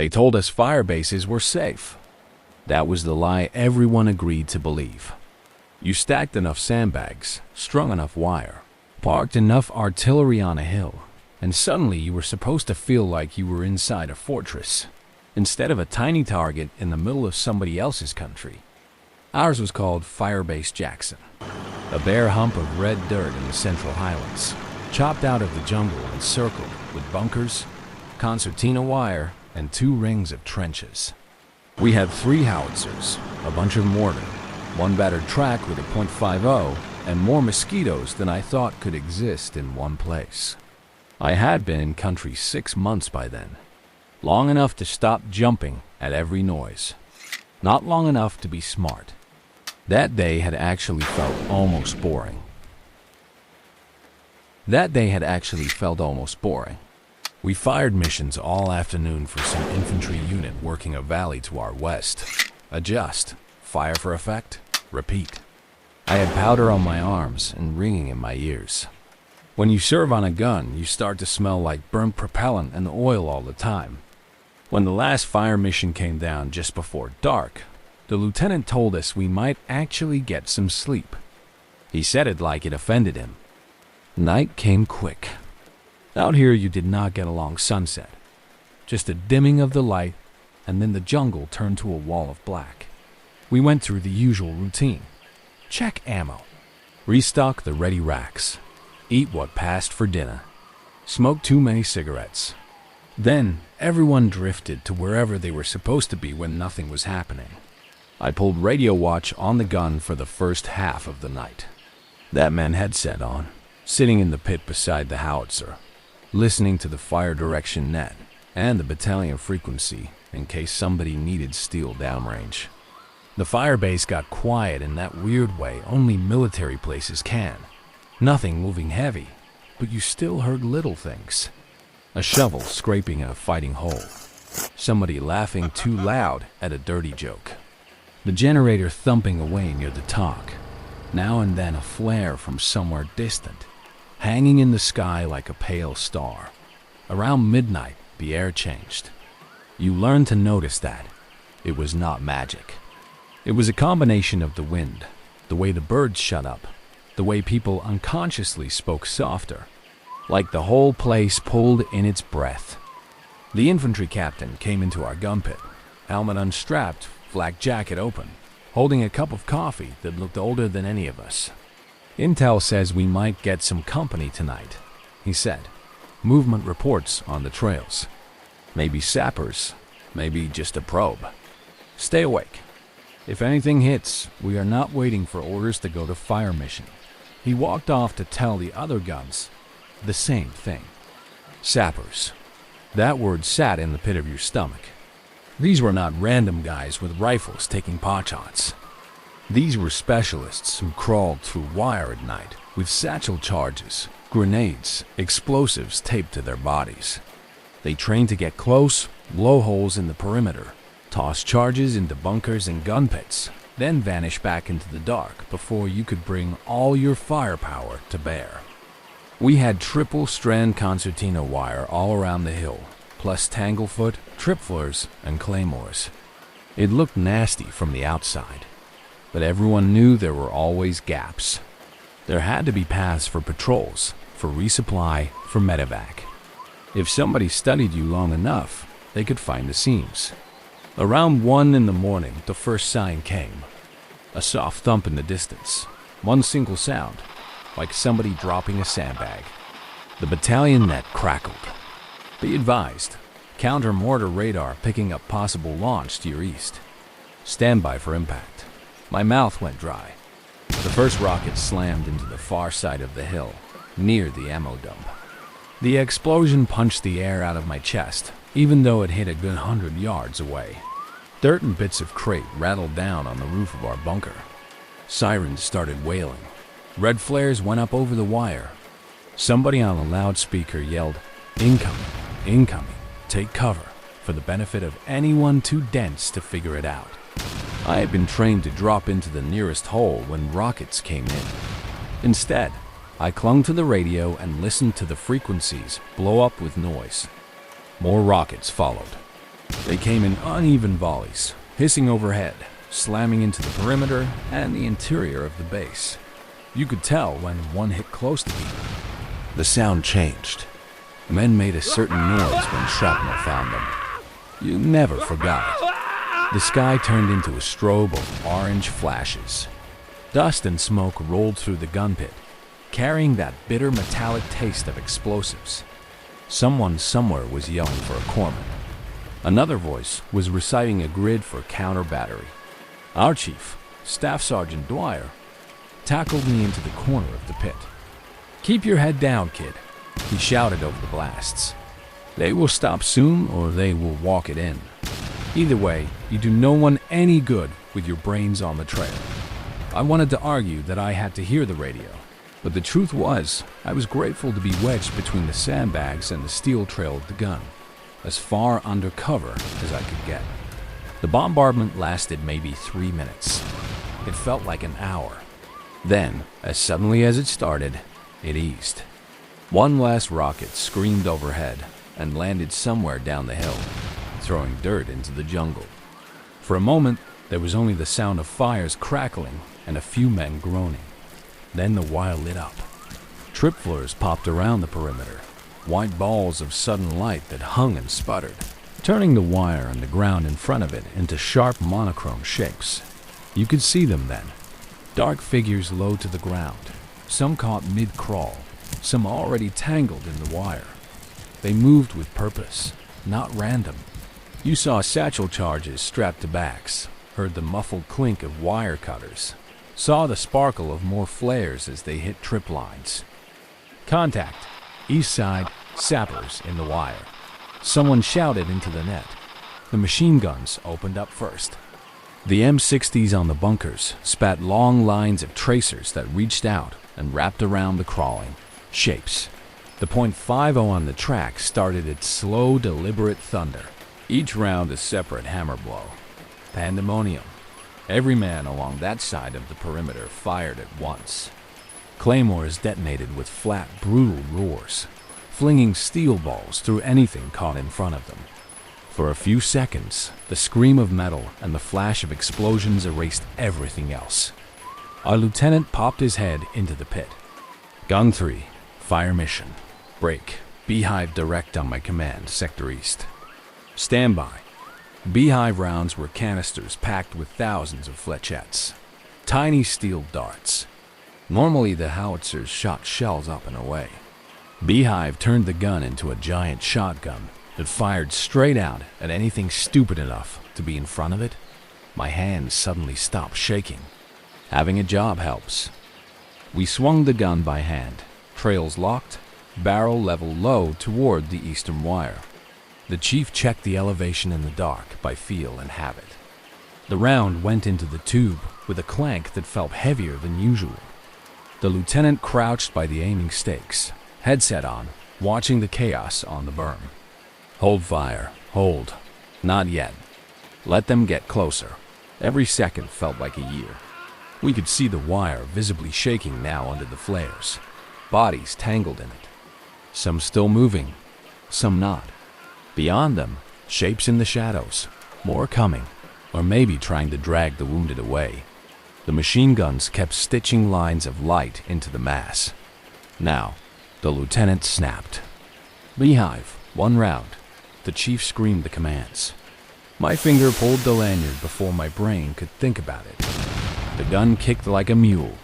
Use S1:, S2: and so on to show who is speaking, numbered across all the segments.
S1: They told us fire bases were safe. That was the lie everyone agreed to believe. You stacked enough sandbags, strung enough wire, parked enough artillery on a hill, and suddenly you were supposed to feel like you were inside a fortress, instead of a tiny target in the middle of somebody else's country. Ours was called Firebase Jackson, a bare hump of red dirt in the Central Highlands, chopped out of the jungle and circled with bunkers, concertina wire, and 2 rings of trenches. We had 3 howitzers, a bunch of mortar, 1 battered track with a .50, and more mosquitoes than I thought could exist in one place. I had been in country 6 months by then, long enough to stop jumping at every noise, not long enough to be smart. That day had actually felt almost boring. We fired missions all afternoon for some infantry unit working a valley to our west. Adjust, fire for effect, repeat. I had powder on my arms and ringing in my ears. When you serve on a gun, you start to smell like burnt propellant and oil all the time. When the last fire mission came down just before dark, the lieutenant told us we might actually get some sleep. He said it like it offended him. Night came quick. Out here you did not get a long sunset, just a dimming of the light, and then the jungle turned to a wall of black. We went through the usual routine. Check ammo, restock the ready racks, eat what passed for dinner, smoke too many cigarettes. Then everyone drifted to wherever they were supposed to be when nothing was happening. I pulled radio watch on the gun for the first half of the night. That meant headset on, sitting in the pit beside the howitzer, listening to the fire direction net and the battalion frequency in case somebody needed steel downrange. The firebase got quiet in that weird way only military places can. Nothing moving heavy, but you still heard little things. A shovel scraping a fighting hole. Somebody laughing too loud at a dirty joke. The generator thumping away near the talk. Now and then a flare from somewhere distant, hanging in the sky like a pale star. Around midnight, the air changed. You learned to notice that. It was not magic. It was a combination of the wind, the way the birds shut up, the way people unconsciously spoke softer, like the whole place pulled in its breath. The infantry captain came into our gun pit, helmet unstrapped, flak jacket open, holding a cup of coffee that looked older than any of us. Intel says we might get some company tonight, he said. Movement reports on the trails. Maybe sappers, maybe just a probe. Stay awake. If anything hits, we are not waiting for orders to go to fire mission. He walked off to tell the other guns the same thing. Sappers. That word sat in the pit of your stomach. These were not random guys with rifles taking potshots. These were specialists who crawled through wire at night with satchel charges, grenades, explosives taped to their bodies. They trained to get close, blow holes in the perimeter, toss charges into bunkers and gun pits, then vanish back into the dark before you could bring all your firepower to bear. We had triple-strand concertina wire all around the hill, plus tanglefoot, tripflares, and claymores. It looked nasty from the outside, but everyone knew there were always gaps. There had to be paths for patrols, for resupply, for medevac. If somebody studied you long enough, they could find the seams. Around 1 in the morning, the first sign came. A soft thump in the distance, one single sound, like somebody dropping a sandbag. The battalion net crackled. Be advised, counter-mortar radar picking up possible launch to your east. Stand by for impact. My mouth went dry. The first rocket slammed into the far side of the hill, near the ammo dump. The explosion punched the air out of my chest, even though it hit a good 100 yards away. Dirt and bits of crate rattled down on the roof of our bunker. Sirens started wailing. Red flares went up over the wire. Somebody on a loudspeaker yelled, "Incoming, incoming, take cover," for the benefit of anyone too dense to figure it out. I had been trained to drop into the nearest hole when rockets came in. Instead, I clung to the radio and listened to the frequencies blow up with noise. More rockets followed. They came in uneven volleys, hissing overhead, slamming into the perimeter and the interior of the base. You could tell when one hit close to people. The sound changed. Men made a certain noise when shrapnel found them. You never forgot it. The sky turned into a strobe of orange flashes. Dust and smoke rolled through the gun pit, carrying that bitter metallic taste of explosives. Someone somewhere was yelling for a corpsman. Another voice was reciting a grid for counter battery. Our chief, Staff Sergeant Dwyer, tackled me into the corner of the pit. "Keep your head down, kid," he shouted over the blasts. "They will stop soon or they will walk it in. Either way, you do no one any good with your brains on the trail." I wanted to argue that I had to hear the radio, but the truth was, I was grateful to be wedged between the sandbags and the steel trail of the gun, as far under cover as I could get. The bombardment lasted maybe 3 minutes. It felt like an hour. Then, as suddenly as it started, it eased. One last rocket screamed overhead and landed somewhere down the hill, throwing dirt into the jungle. For a moment, there was only the sound of fires crackling and a few men groaning. Then the wire lit up. Tripflares popped around the perimeter, white balls of sudden light that hung and sputtered, turning the wire and the ground in front of it into sharp monochrome shapes. You could see them then. Dark figures low to the ground, some caught mid-crawl, some already tangled in the wire. They moved with purpose, not random. You saw satchel charges strapped to backs, heard the muffled clink of wire cutters, saw the sparkle of more flares as they hit trip lines. "Contact! East side, sappers in the wire." Someone shouted into the net. The machine guns opened up first. The M60s on the bunkers spat long lines of tracers that reached out and wrapped around the crawling shapes. The .50 on the track started its slow, deliberate thunder, each round a separate hammer blow. Pandemonium. Every man along that side of the perimeter fired at once. Claymores detonated with flat, brutal roars, flinging steel balls through anything caught in front of them. For a few seconds, the scream of metal and the flash of explosions erased everything else. Our lieutenant popped his head into the pit. "Gun 3, fire mission. Break. Beehive direct on my command, Sector East. Stand by." Beehive rounds were canisters packed with thousands of flechettes, tiny steel darts. Normally the howitzers shot shells up and away. Beehive turned the gun into a giant shotgun that fired straight out at anything stupid enough to be in front of it. My hands suddenly stopped shaking. Having a job helps. We swung the gun by hand, trails locked, barrel level low toward the eastern wire. The chief checked the elevation in the dark by feel and habit. The round went into the tube with a clank that felt heavier than usual. The lieutenant crouched by the aiming stakes, headset on, watching the chaos on the berm. "Hold fire. Hold. Not yet. Let them get closer." Every second felt like a year. We could see the wire visibly shaking now under the flares, bodies tangled in it. Some still moving, some not. Beyond them, shapes in the shadows, more coming, or maybe trying to drag the wounded away. The machine guns kept stitching lines of light into the mass. Now, the lieutenant snapped. "Beehive, 1 round." The chief screamed the commands. My finger pulled the lanyard before my brain could think about it. The gun kicked like a mule.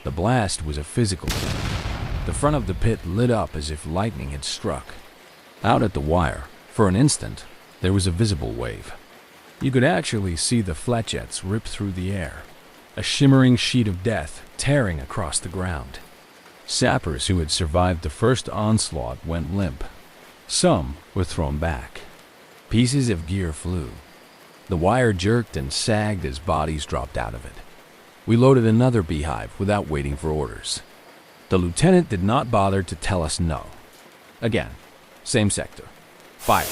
S1: The blast was a physical thing. The front of the pit lit up as if lightning had struck. Out at the wire, for an instant, there was a visible wave. You could actually see the flechettes rip through the air, a shimmering sheet of death tearing across the ground. Sappers who had survived the first onslaught went limp. Some were thrown back. Pieces of gear flew. The wire jerked and sagged as bodies dropped out of it. We loaded another beehive without waiting for orders. The lieutenant did not bother to tell us no. Again, same sector. Fire.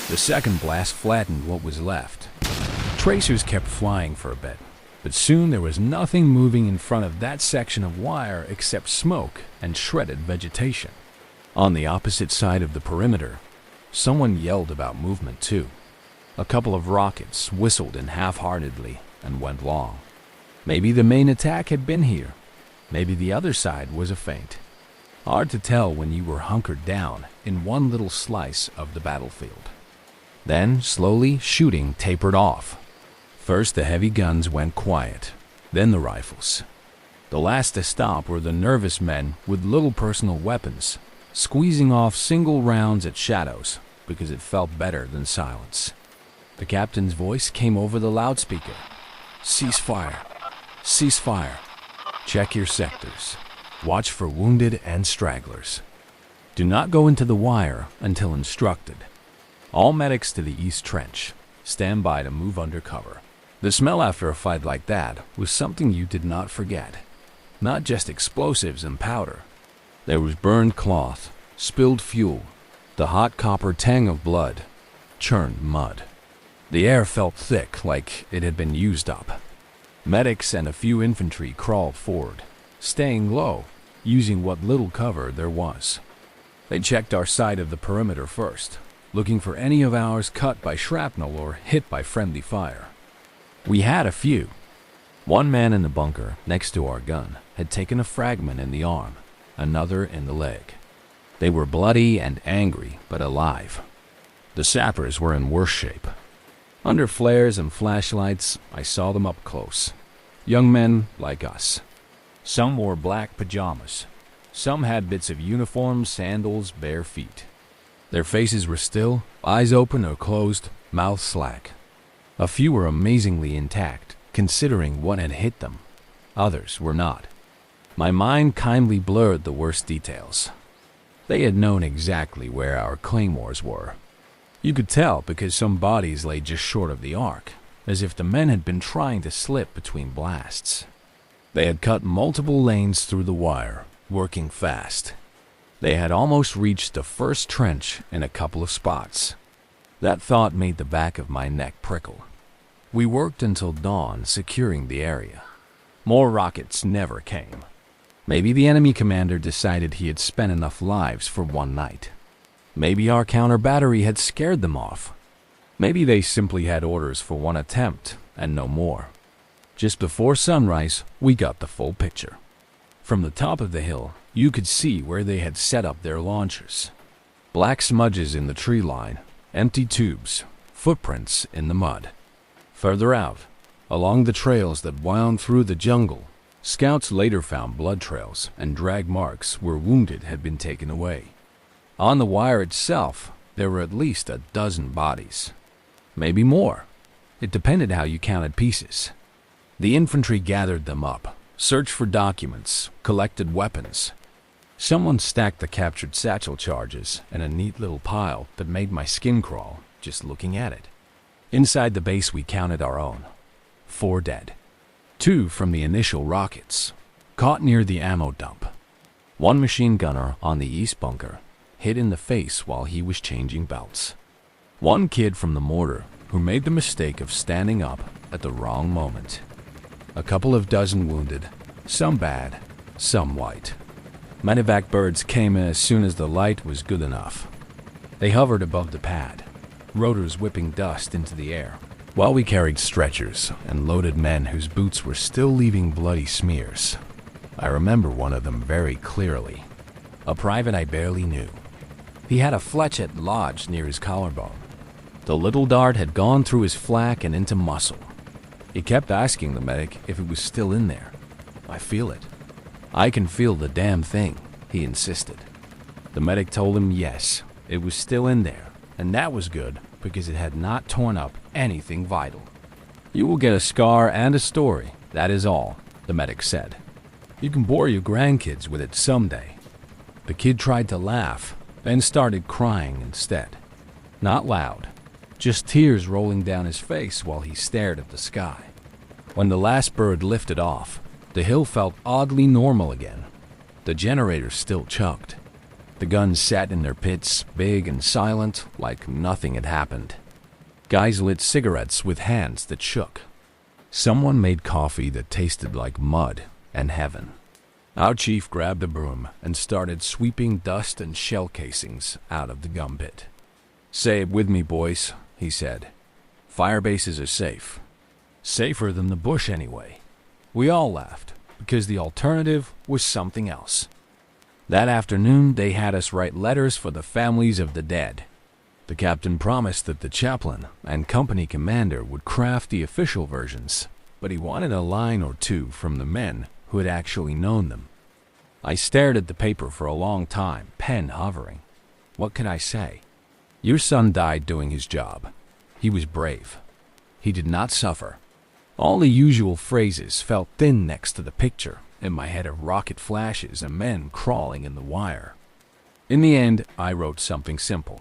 S1: The second blast flattened what was left. Tracers kept flying for a bit, but soon there was nothing moving in front of that section of wire except smoke and shredded vegetation. On the opposite side of the perimeter, someone yelled about movement too. A couple of rockets whistled in half-heartedly and went long. Maybe the main attack had been here. Maybe the other side was a feint. Hard to tell when you were hunkered down in one little slice of the battlefield. Then, slowly, shooting tapered off. First the heavy guns went quiet, then the rifles. The last to stop were the nervous men with little personal weapons, squeezing off single rounds at shadows because it felt better than silence. The captain's voice came over the loudspeaker. "Cease fire. Cease fire. Check your sectors. Watch for wounded and stragglers. Do not go into the wire until instructed. All medics to the east trench. Stand by to move under cover." The smell after a fight like that was something you did not forget. Not just explosives and powder. There was burned cloth, spilled fuel, the hot copper tang of blood, churned mud. The air felt thick, like it had been used up. Medics and a few infantry crawled forward, staying low, using what little cover there was. They checked our side of the perimeter first, looking for any of ours cut by shrapnel or hit by friendly fire. We had a few. One man in the bunker next to our gun had taken a fragment in the arm, another in the leg. They were bloody and angry, but alive. The sappers were in worse shape. Under flares and flashlights, I saw them up close. Young men like us. Some wore black pajamas. Some had bits of uniform, sandals, bare feet. Their faces were still, eyes open or closed, mouths slack. A few were amazingly intact, considering what had hit them. Others were not. My mind kindly blurred the worst details. They had known exactly where our claymores were. You could tell because some bodies lay just short of the arc, as if the men had been trying to slip between blasts. They had cut multiple lanes through the wire, working fast. They had almost reached the first trench in a couple of spots. That thought made the back of my neck prickle. We worked until dawn, securing the area. More rockets never came. Maybe the enemy commander decided he had spent enough lives for one night. Maybe our counter battery had scared them off. Maybe they simply had orders for one attempt and no more. Just before sunrise, we got the full picture. From the top of the hill, you could see where they had set up their launchers. Black smudges in the tree line, empty tubes, footprints in the mud. Further out, along the trails that wound through the jungle, scouts later found blood trails and drag marks where wounded had been taken away. On the wire itself, there were at least a dozen bodies. Maybe more. It depended how you counted pieces. The infantry gathered them up, searched for documents, collected weapons. Someone stacked the captured satchel charges in a neat little pile that made my skin crawl just looking at it. Inside the base we counted our own. 4 dead. 2 from the initial rockets, caught near the ammo dump. 1 machine gunner on the east bunker, hit in the face while he was changing belts. 1 kid from the mortar who made the mistake of standing up at the wrong moment. A couple of dozen wounded, some bad, some white. Medevac birds came in as soon as the light was good enough. They hovered above the pad, rotors whipping dust into the air, while we carried stretchers and loaded men whose boots were still leaving bloody smears. I remember one of them very clearly. A private I barely knew. He had a fletchet lodged near his collarbone. The little dart had gone through his flak and into muscle. He kept asking the medic if it was still in there. "I feel it. I can feel the damn thing," he insisted. The medic told him yes, it was still in there, and that was good because it had not torn up anything vital. "You will get a scar and a story, that is all," the medic said. "You can bore your grandkids with it someday." The kid tried to laugh, then started crying instead. Not loud, just tears rolling down his face while he stared at the sky. When the last bird lifted off, the hill felt oddly normal again. The generators still chugged. The guns sat in their pits, big and silent, like nothing had happened. Guys lit cigarettes with hands that shook. Someone made coffee that tasted like mud and heaven. Our chief grabbed a broom and started sweeping dust and shell casings out of the gum pit. "Say it with me, boys," he said. Firebases are safe. Safer than the bush anyway. We all laughed, because the alternative was something else. That afternoon, they had us write letters for the families of the dead. The captain promised that the chaplain and company commander would craft the official versions, but he wanted a line or two from the men who had actually known them. I stared at the paper for a long time, pen hovering. What could I say? Your son died doing his job. He was brave. He did not suffer. All the usual phrases felt thin next to the picture in my head of rocket flashes and men crawling in the wire. In the end, I wrote something simple.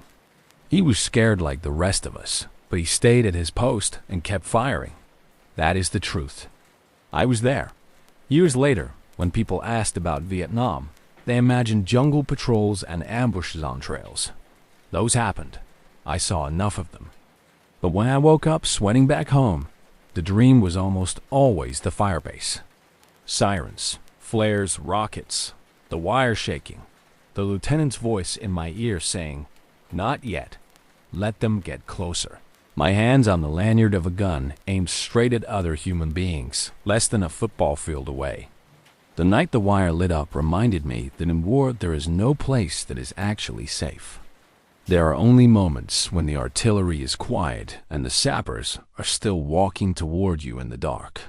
S1: He was scared like the rest of us, but he stayed at his post and kept firing. That is the truth. I was there. Years later, when people asked about Vietnam, they imagined jungle patrols and ambushes on trails. Those happened. I saw enough of them. But when I woke up sweating back home, the dream was almost always the firebase. Sirens, flares, rockets, the wire shaking, the lieutenant's voice in my ear saying, "Not yet. Let them get closer." My hands on the lanyard of a gun aimed straight at other human beings, less than a football field away. The night the wire lit up reminded me that in war there is no place that is actually safe. There are only moments when the artillery is quiet and the sappers are still walking toward you in the dark.